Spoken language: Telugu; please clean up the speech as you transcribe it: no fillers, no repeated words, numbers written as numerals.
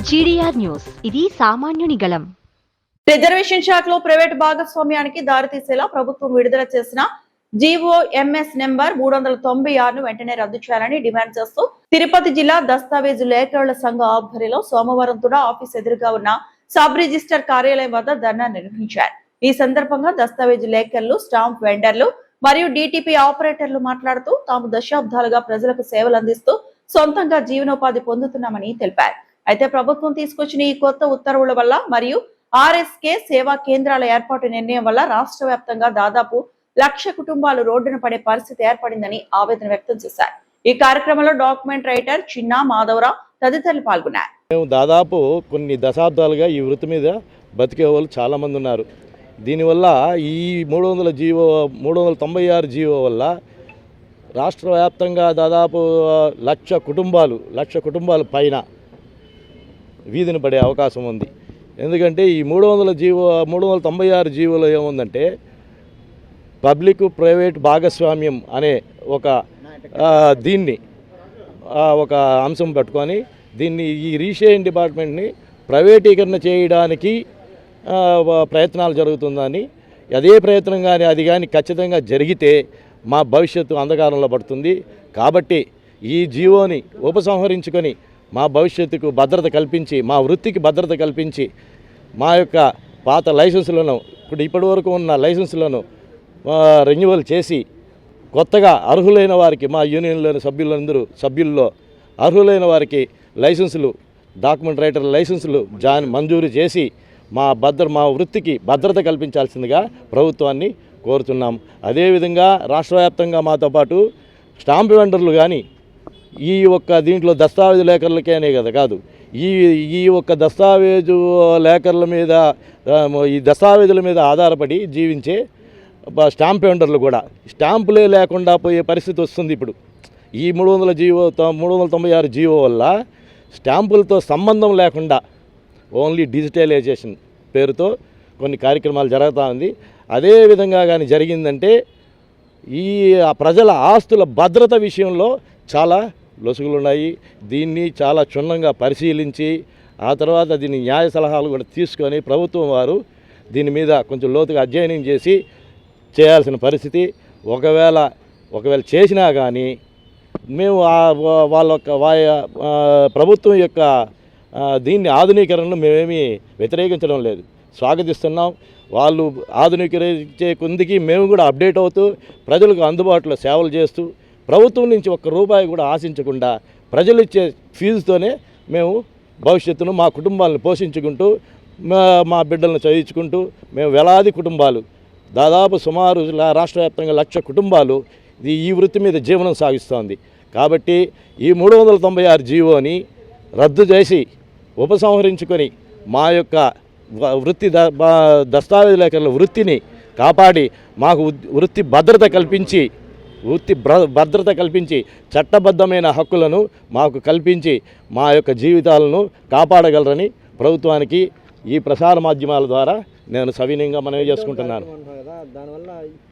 జీడీఆర్ న్యూస్, ఇది సామాన్యుని గళం. రిజర్వేషన్ శాఖలో ప్రైవేట్ భాగస్వామ్యానికి దారితీసేలా ప్రభుత్వం విడుదల చేసిన జీవోఎంఎస్ నెంబర్ 396ను వెంటనే రద్దు చేయాలని డిమాండ్ చేస్తూ తిరుపతి జిల్లా దస్తావేజు లేఖరుల సంఘ ఆధ్వర్యంలో సోమవారం తుడా ఆఫీస్ ఎదురుగా ఉన్న సబ్ రిజిస్టర్ కార్యాలయం వద్ద ధర్నా నిర్వహించారు. ఈ సందర్భంగా దస్తావేజు లేఖర్లు, స్టాంప్ వెండర్లు మరియు డిటిపి ఆపరేటర్లు మాట్లాడుతూ తాము దశాబ్దాలుగా ప్రజలకు సేవలు అందిస్తూ సొంతంగా జీవనోపాధి పొందుతున్నామని తెలిపారు. అయితే ప్రభుత్వం తీసుకొచ్చిన ఈ కొత్త ఉత్తర్వుల వల్ల మరియు ఆర్ఎస్కే సేవా కేంద్రాల ఏర్పాటు నిర్ణయం వల్ల రాష్ట్ర వ్యాప్తంగా దాదాపు 1,00,000 కుటుంబాలు రోడ్డున పడే పరిస్థితి ఏర్పడిందని ఆవేదన వ్యక్తం చేశారు. ఈ కార్యక్రమంలో డాక్యుమెంట్ రైటర్ చిన్న మాధవరావు తదితరులు పాల్గొన్నారు. మేము దాదాపు కొన్ని దశాబ్దాలుగా ఈ వృత్తి మీద బతికే వాళ్ళు చాలామంది ఉన్నారు. దీనివల్ల ఈ 396 జీవో వల్ల రాష్ట్ర వ్యాప్తంగా దాదాపు 1,00,000 కుటుంబాలు పైన వీధిని పడే అవకాశం ఉంది. ఎందుకంటే ఈ 396 జీవోలో ఏముందంటే పబ్లిక్ ప్రైవేట్ భాగస్వామ్యం అనే ఒక అంశం పెట్టుకొని దీన్ని ఈ రీషేరింగ్ డిపార్ట్మెంట్ని ప్రైవేటీకరణ చేయడానికి ప్రయత్నాలు జరుగుతుందని, అదే ప్రయత్నం కానీ ఖచ్చితంగా జరిగితే మా భవిష్యత్తు అంధకారంలో పడుతుంది. కాబట్టి ఈ జీవోని ఉపసంహరించుకొని మా భవిష్యత్తుకు భద్రత కల్పించి, మా వృత్తికి భద్రత కల్పించి, మా యొక్క పాత లైసెన్సులను ఇప్పటి వరకు ఉన్న లైసెన్సులను రెన్యువల్ చేసి కొత్తగా అర్హులైన వారికి, మా యూనియన్లోని సభ్యుల్లో అర్హులైన వారికి లైసెన్సులు, డాక్యుమెంట్ రైటర్ లైసెన్సులు మంజూరు చేసి మా వృత్తికి భద్రత కల్పించాల్సిందిగా ప్రభుత్వాన్ని కోరుతున్నాం. అదేవిధంగా రాష్ట్ర వ్యాప్తంగా మాతో పాటు స్టాంప్ వెండర్లు కానీ ఈ దీంట్లో దస్తావేజు లేఖర్లకేనే కాదు, ఈ దస్తావేజు లేఖర్ల మీద, ఈ దస్తావేజుల మీద ఆధారపడి జీవించే స్టాంప్ వెండర్లు కూడా స్టాంపులే లేకుండా పోయే పరిస్థితి వస్తుంది. ఇప్పుడు ఈ 396 జీవో వల్ల స్టాంపులతో సంబంధం లేకుండా ఓన్లీ డిజిటలైజేషన్ పేరుతో కొన్ని కార్యక్రమాలు జరుగుతూ ఉంది. అదేవిధంగా కానీ జరిగిందంటే ఈ ప్రజల ఆస్తుల భద్రత విషయంలో చాలా లొసుగులు ఉన్నాయి. దీన్ని చాలా క్షుణ్ణంగా పరిశీలించి ఆ తర్వాత దీన్ని న్యాయ సలహాలు కూడా తీసుకొని ప్రభుత్వం వారు దీని మీద కొంచెం లోతుగా అధ్యయనం చేసి చేయాల్సిన పరిస్థితి. ఒకవేళ చేసినా కానీ మేము ప్రభుత్వం యొక్క దీన్ని ఆధునీకరణను మేమేమీ వ్యతిరేకించడం లేదు, స్వాగతిస్తున్నాం. వాళ్ళు ఆధునీకరించే కొందికి మేము కూడా అప్డేట్ అవుతూ ప్రజలకు అందుబాటులో సేవలు చేస్తూ ప్రభుత్వం నుంచి ₹1 కూడా ఆశించకుండా ప్రజలు ఇచ్చే ఫీజుతోనే మేము భవిష్యత్తును మా కుటుంబాలను పోషించుకుంటూ మా బిడ్డలను చదివించుకుంటూ మేము వేలాది కుటుంబాలు, దాదాపు సుమారు రాష్ట్ర వ్యాప్తంగా 1,00,000 కుటుంబాలు ఈ వృత్తి మీద జీవనం సాగిస్తోంది. కాబట్టి ఈ 396 జీవోని రద్దు చేసి ఉపసంహరించుకొని మా యొక్క వృత్తి దస్తావేజు లేఖల వృత్తిని కాపాడి మాకు వృత్తి భద్రత కల్పించి చట్టబద్ధమైన హక్కులను మాకు కల్పించి మా యొక్క జీవితాలను కాపాడగలరని ప్రభుత్వానికి ఈ ప్రసార మాధ్యమాల ద్వారా నేను సవినయంగా మనవి చేసుకుంటున్నాను.